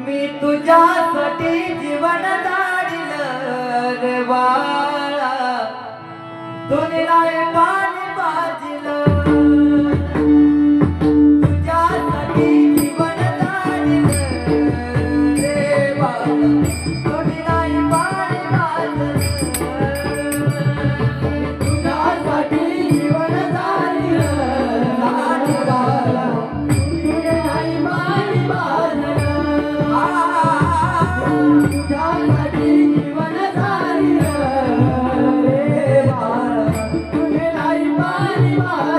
मी तुझ्यासाठी जीवन धाडिलं रे बाळा, तुने नाही पाणी पाजिलं. तुझ्यासाठी जीवन धाडिलं रे बाळा, तुने नाही पाणी पाजिलं. तुझ्यासाठी जीवन धाडिलं रे बाळा, तुने नाही पाणी पाजिलं. तुझ्यासाठी जीवन धाडिलं रे बाळा, तुने नाही पाणी पाजिलं.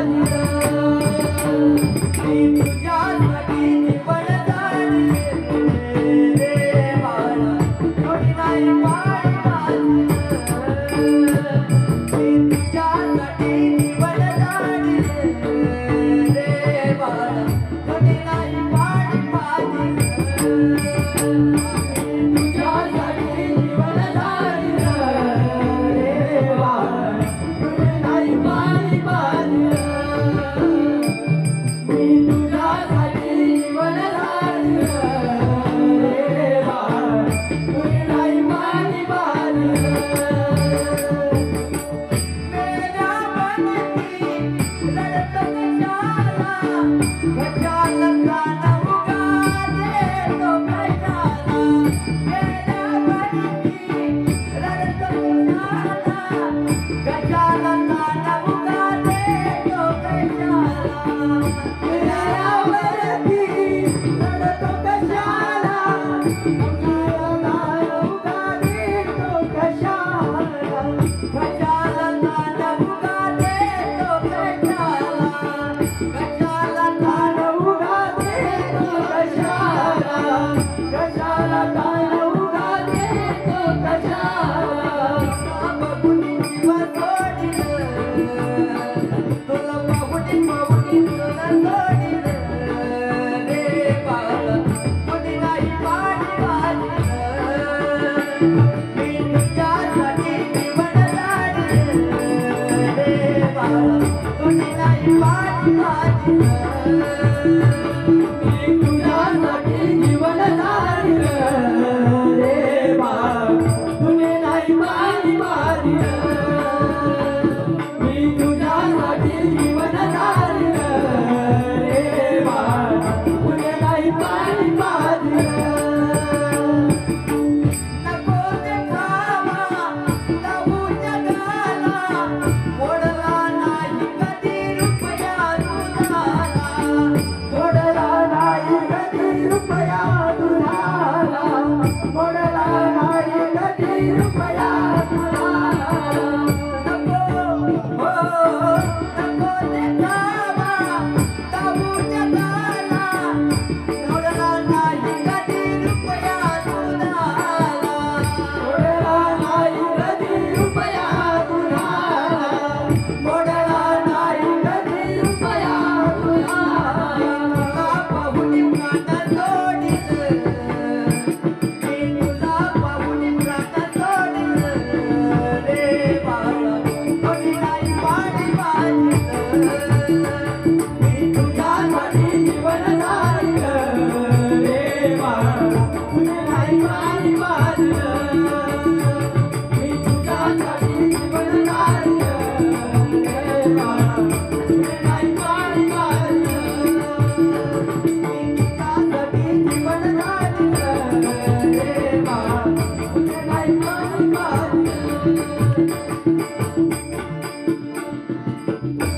मी तुझ्यासाठी जीवन धाडिलं रे बाळा, तुने नाही पाणी पाजिलं. मी तुझ्यासाठी जीवन धाडिलं रे बाळा, तुने नाही पाणी पाजिलं. Bye.